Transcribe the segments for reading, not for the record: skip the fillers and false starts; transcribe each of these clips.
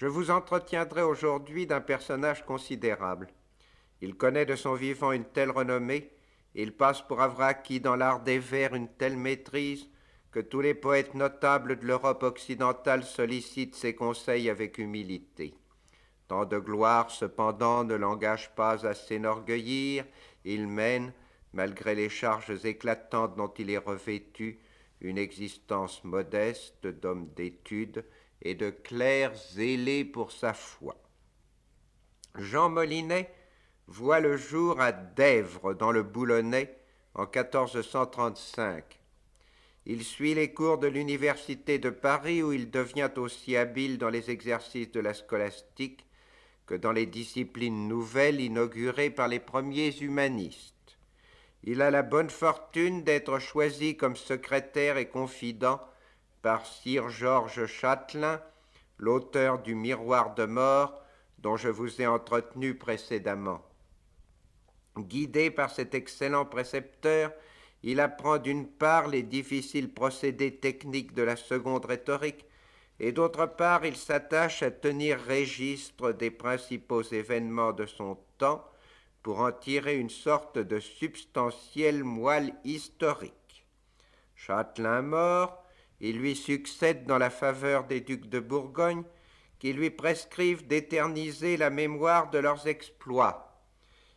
Je vous entretiendrai aujourd'hui d'un personnage considérable. Il connaît de son vivant une telle renommée, il passe pour avoir acquis dans l'art des vers une telle maîtrise, que tous les poètes notables de l'Europe occidentale sollicitent ses conseils avec humilité. Tant de gloire, cependant, ne l'engage pas à s'enorgueillir. Il mène, malgré les charges éclatantes dont il est revêtu, une existence modeste d'homme d'étude et de clerc zélé pour sa foi. Jean Molinet voit le jour à Dèvres, dans le Boulonnais, en 1435. Il suit les cours de l'Université de Paris, où il devient aussi habile dans les exercices de la scolastique que dans les disciplines nouvelles inaugurées par les premiers humanistes. Il a la bonne fortune d'être choisi comme secrétaire et confident par Sir Georges Châtelain, l'auteur du Miroir de mort dont je vous ai entretenu précédemment. Guidé par cet excellent précepteur, il apprend d'une part les difficiles procédés techniques de la seconde rhétorique, et d'autre part il s'attache à tenir registre des principaux événements de son temps pour en tirer une sorte de substantielle moelle historique. Châtelain mort, il lui succède dans la faveur des ducs de Bourgogne, qui lui prescrivent d'éterniser la mémoire de leurs exploits.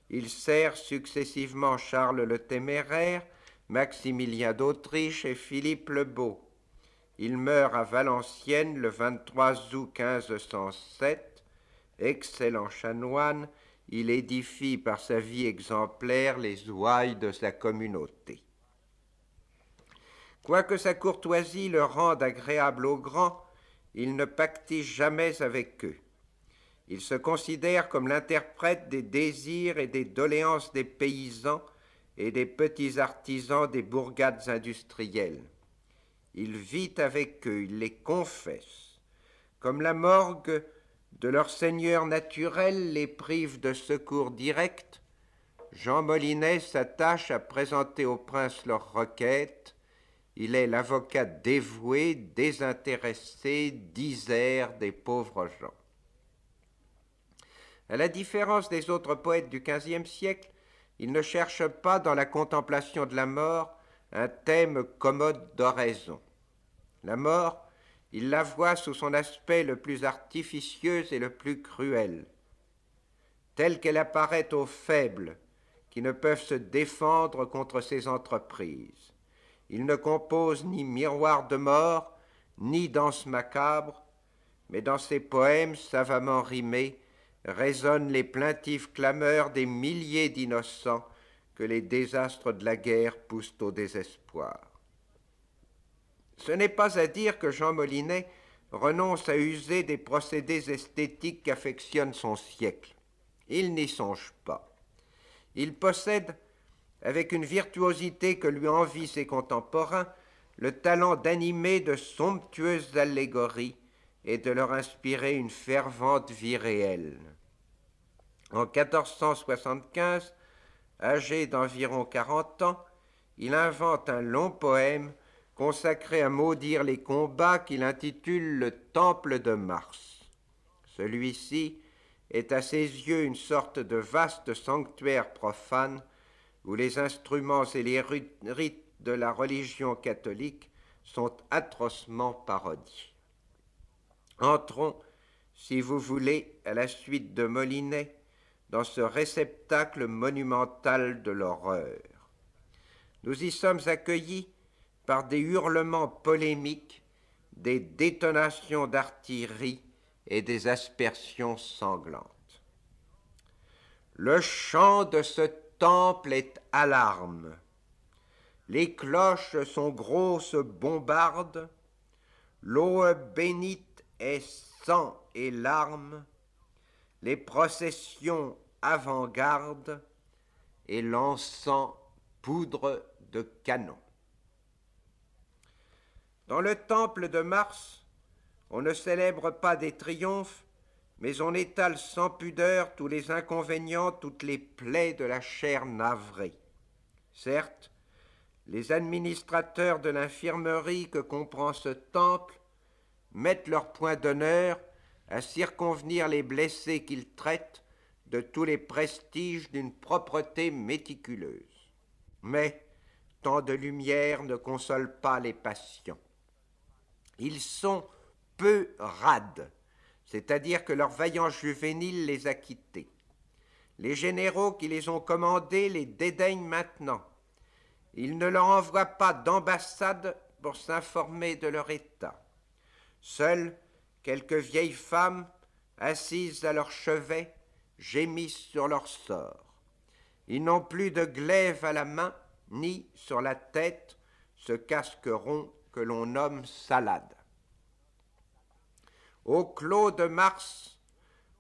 Il sert successivement Charles le Téméraire, Maximilien d'Autriche et Philippe le Beau. Il meurt à Valenciennes le 23 août 1507. Excellent chanoine, il édifie par sa vie exemplaire les ouailles de sa communauté. Quoique sa courtoisie le rende agréable aux grands, il ne pactise jamais avec eux. Il se considère comme l'interprète des désirs et des doléances des paysans et des petits artisans des bourgades industrielles. Il vit avec eux, il les confesse. Comme la morgue de leur seigneur naturel les prive de secours direct, Jean Molinet s'attache à présenter aux princes leurs requêtes. Il est l'avocat dévoué, désintéressé, disert des pauvres gens. À la différence des autres poètes du XVe siècle, il ne cherche pas dans la contemplation de la mort un thème commode d'oraison. La mort, il la voit sous son aspect le plus artificieux et le plus cruel, telle qu'elle apparaît aux faibles qui ne peuvent se défendre contre ses entreprises. Il ne compose ni miroir de mort, ni danse macabre, mais dans ses poèmes savamment rimés résonnent les plaintives clameurs des milliers d'innocents que les désastres de la guerre poussent au désespoir. Ce n'est pas à dire que Jean Molinet renonce à user des procédés esthétiques qu'affectionne son siècle. Il n'y songe pas. Il possède, avec une virtuosité que lui envient ses contemporains, le talent d'animer de somptueuses allégories et de leur inspirer une fervente vie réelle. En 1475, âgé d'environ 40 ans, il invente un long poème consacré à maudire les combats qu'il intitule le Temple de Mars. Celui-ci est à ses yeux une sorte de vaste sanctuaire profane où les instruments et les rites de la religion catholique sont atrocement parodiés. Entrons, si vous voulez, à la suite de Molinet, dans ce réceptacle monumental de l'horreur. Nous y sommes accueillis par des hurlements polémiques, des détonations d'artillerie et des aspersions sanglantes. Le chant de ce temple est alarme. Les cloches sont grosses bombardes, l'eau bénite est sang et larmes, les processions avant-garde et l'encens poudre de canon. Dans le temple de Mars, on ne célèbre pas des triomphes, mais on étale sans pudeur tous les inconvénients, toutes les plaies de la chair navrée. Certes, les administrateurs de l'infirmerie que comprend ce temple mettent leur point d'honneur à circonvenir les blessés qu'ils traitent de tous les prestiges d'une propreté méticuleuse. Mais tant de lumière ne console pas les patients. Ils sont peu rades, c'est-à-dire que leur vaillant juvénile les a quittés. Les généraux qui les ont commandés les dédaignent maintenant. Ils ne leur envoient pas d'ambassade pour s'informer de leur état. Seules quelques vieilles femmes, assises à leur chevet, gémissent sur leur sort. Ils n'ont plus de glaive à la main, ni sur la tête ce casque rond que l'on nomme salade. Au clos de Mars,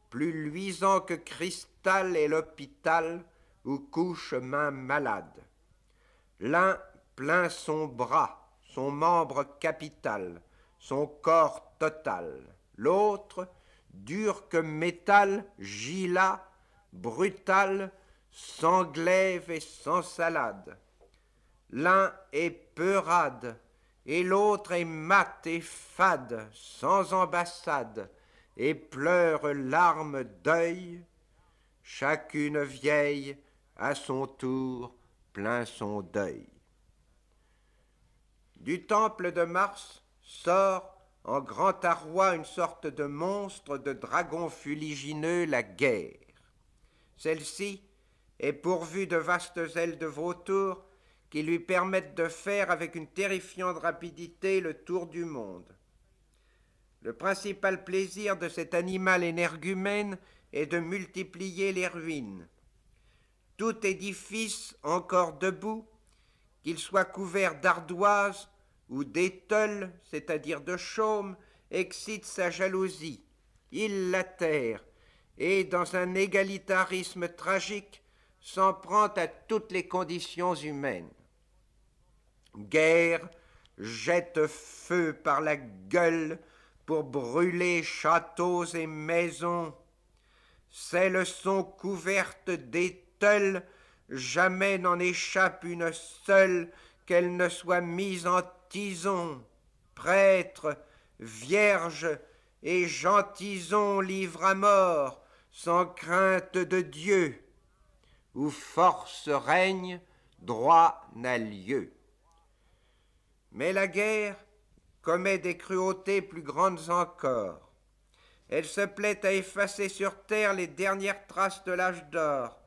plus luisant que cristal est l'hôpital où couche main malade. L'un plaint son bras, son membre capital, son corps total. L'autre, dur que métal, gît là, brutal, sans glaive et sans salade. L'un est peurade, et l'autre est mat et fade, sans ambassade, et pleure larmes deuil. Chacune vieille, à son tour, plaint son deuil. Du temple de Mars sort en grand arroi une sorte de monstre de dragon fuligineux, la guerre. Celle-ci est pourvue de vastes ailes de vautour qui lui permettent de faire avec une terrifiante rapidité le tour du monde. Le principal plaisir de cet animal énergumène est de multiplier les ruines. Tout édifice encore debout, qu'il soit couvert d'ardoises ou d'éteules, c'est-à-dire de chaume, excite sa jalousie. Il l'atterre et, dans un égalitarisme tragique, s'en prend à toutes les conditions humaines. Guerre jette feu par la gueule pour brûler châteaux et maisons. Celles sont couvertes d'éteules, jamais n'en échappe une seule qu'elle ne soit mise en tison. Prêtres, vierges et gentilshommes livrent à mort, sans crainte de Dieu. Où force règne, droit n'a lieu. Mais la guerre commet des cruautés plus grandes encore. Elle se plaît à effacer sur terre les dernières traces de l'âge d'or,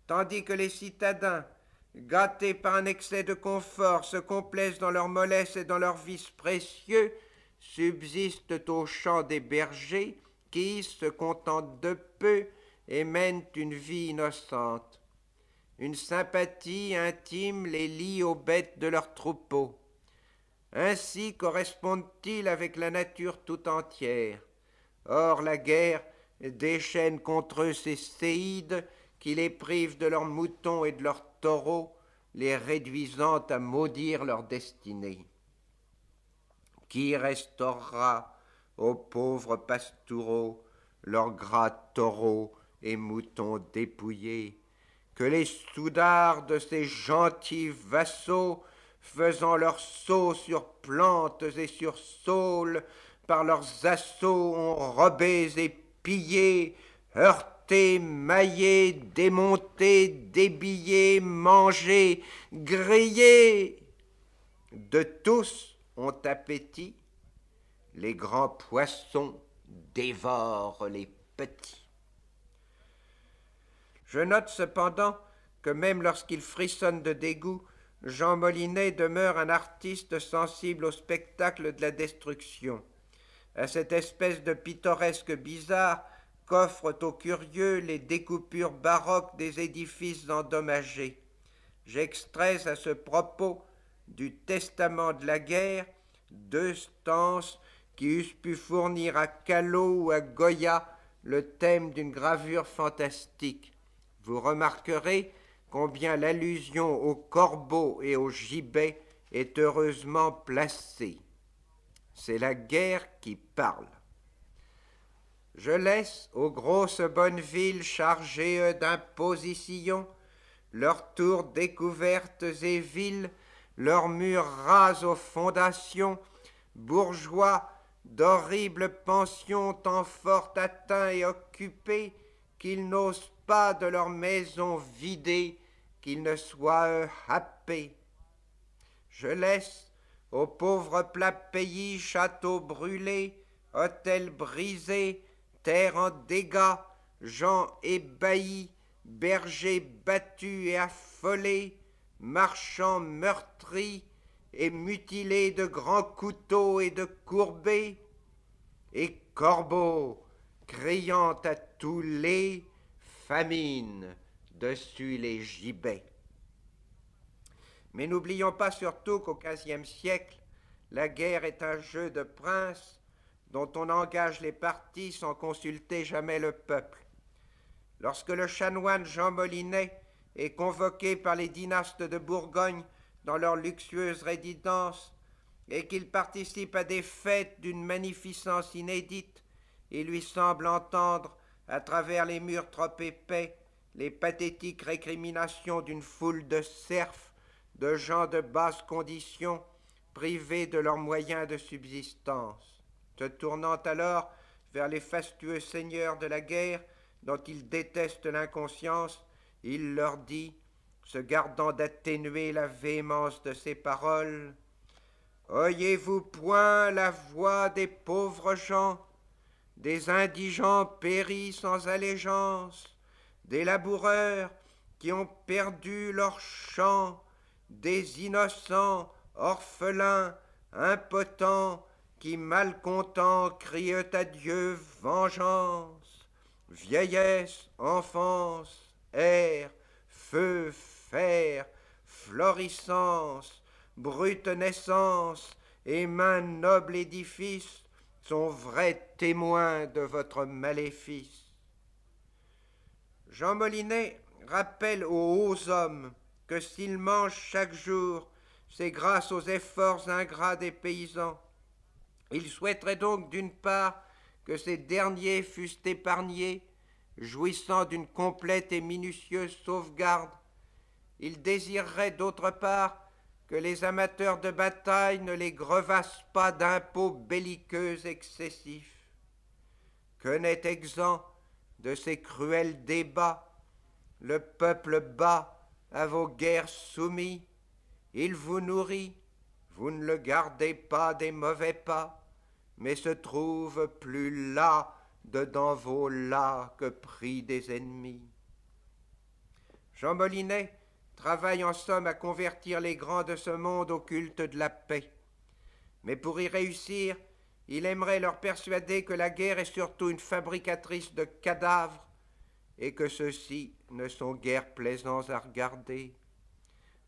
tandis que les citadins, gâtés par un excès de confort, se complaisent dans leur mollesse et dans leurs vices précieux, subsistent aux champs des bergers qui se contentent de peu et mènent une vie innocente. Une sympathie intime les lie aux bêtes de leur troupeau. Ainsi correspondent-ils avec la nature tout entière. Or, la guerre déchaîne contre eux ces séides qui les privent de leurs moutons et de leurs taureaux, les réduisant à maudire leur destinée. Qui restaurera aux pauvres pastoureaux leurs gras taureaux et moutons dépouillés, que les soudards de ces gentils vassaux, faisant leurs sauts sur plantes et sur saules, par leurs assauts ont robés et pillés, heurtés, maillés, démontés, débillés, mangés, grillés. De tous ont appétit, les grands poissons dévorent les petits. Je note cependant que même lorsqu'il frissonne de dégoût, Jean Molinet demeure un artiste sensible au spectacle de la destruction, à cette espèce de pittoresque bizarre qu'offrent aux curieux les découpures baroques des édifices endommagés. J'extrais à ce propos du Testament de la guerre 2 stances qui eussent pu fournir à Callot ou à Goya le thème d'une gravure fantastique. Vous remarquerez combien l'allusion aux corbeaux et aux gibets est heureusement placée. C'est la guerre qui parle. Je laisse aux grosses bonnes villes chargées d'impositions, leurs tours découvertes et villes, leurs murs ras aux fondations, bourgeois d'horribles pensions tant fort atteints et occupés qu'ils n'osent pas de leur maison vider, qu'ils ne soient happés. Je laisse aux pauvres plats pays, châteaux brûlés, hôtels brisés, terres en dégâts, gens ébahis, bergers battus et affolés, marchands meurtris et mutilés de grands couteaux et de courbés, et corbeaux criant à tous les famines dessus les gibets. Mais n'oublions pas surtout qu'au XVe siècle, la guerre est un jeu de princes dont on engage les partis sans consulter jamais le peuple. Lorsque le chanoine Jean Molinet est convoqué par les dynastes de Bourgogne dans leur luxueuse résidence et qu'il participe à des fêtes d'une magnificence inédite, il lui semble entendre, à travers les murs trop épais, les pathétiques récriminations d'une foule de serfs, de gens de basse condition, privés de leurs moyens de subsistance. Se tournant alors vers les fastueux seigneurs de la guerre, dont il déteste l'inconscience, il leur dit, se gardant d'atténuer la véhémence de ses paroles, « Oyez-vous point la voix des pauvres gens, des indigents péris sans allégeance, des laboureurs qui ont perdu leurs champs, des innocents, orphelins, impotents, qui malcontents crient à Dieu vengeance. Vieillesse, enfance, air, feu, fer, florissance, brute naissance et main noble édifice sont vrais témoins de votre maléfice. » Jean Molinet rappelle aux hauts hommes que s'ils mangent chaque jour, c'est grâce aux efforts ingrats des paysans. Il souhaiterait donc d'une part que ces derniers fussent épargnés, jouissant d'une complète et minutieuse sauvegarde. Il désirerait d'autre part que les amateurs de bataille ne les grevassent pas d'impôts belliqueux excessifs. Que n'est exempt de ces cruels débats le peuple bas à vos guerres soumis, il vous nourrit, vous ne le gardez pas des mauvais pas, mais se trouve plus las dedans vos las que pris des ennemis. Jean Molinet travaille en somme à convertir les grands de ce monde au culte de la paix. Mais pour y réussir, il aimerait leur persuader que la guerre est surtout une fabricatrice de cadavres et que ceux-ci ne sont guère plaisants à regarder.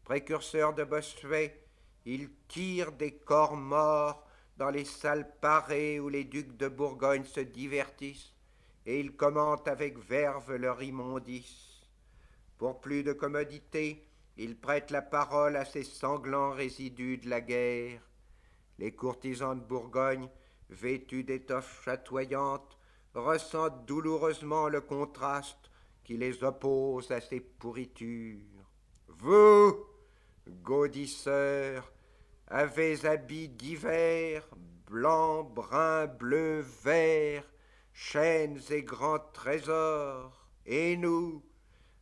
Précurseur de Bossuet, il tire des corps morts dans les salles parées où les ducs de Bourgogne se divertissent, et il commente avec verve leur immondice. Pour plus de commodité, il prête la parole à ces sanglants résidus de la guerre. Les courtisans de Bourgogne, vêtus d'étoffes chatoyantes, ressentent douloureusement le contraste qui les oppose à ces pourritures. Vous, gaudisseurs, avez habits divers, blanc, brun, bleu, vert, chaînes et grands trésors, et nous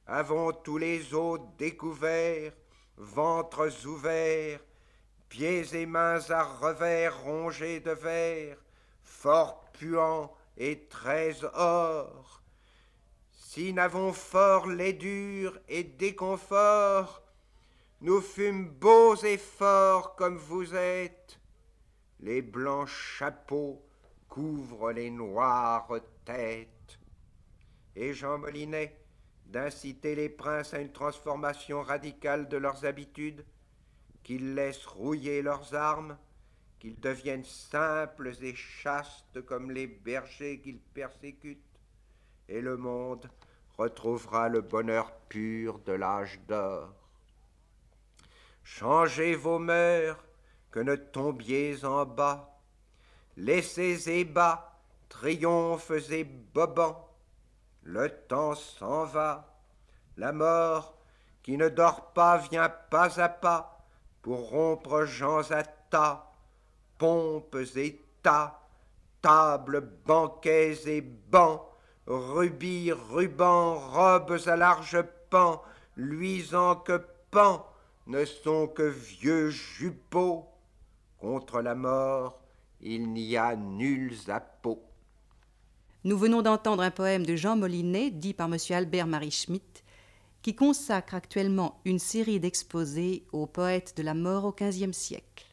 avons tous les os découverts, ventres ouverts, pieds et mains à revers rongés de verre, fort puants et très or. Si n'avons fort laidure et déconfort, nous fûmes beaux et forts comme vous êtes. Les blancs chapeaux couvrent les noires têtes. Et Jean Molinet, d'inciter les princes à une transformation radicale de leurs habitudes, qu'ils laissent rouiller leurs armes, qu'ils deviennent simples et chastes comme les bergers qu'ils persécutent, et le monde retrouvera le bonheur pur de l'âge d'or. Changez vos mœurs, que ne tombiez en bas, laissez ébats, triomphes et bobans, le temps s'en va, la mort qui ne dort pas vient pas à pas pour rompre gens à tas, pompes et tas, tables, banquets et bancs, rubis, rubans, robes à larges pans, luisants que pans, ne sont que vieux jupeaux. Contre la mort, il n'y a nuls appôts. Nous venons d'entendre un poème de Jean Molinet, dit par M. Albert-Marie Schmitt, qui consacre actuellement une série d'exposés aux poètes de la mort au XVe siècle.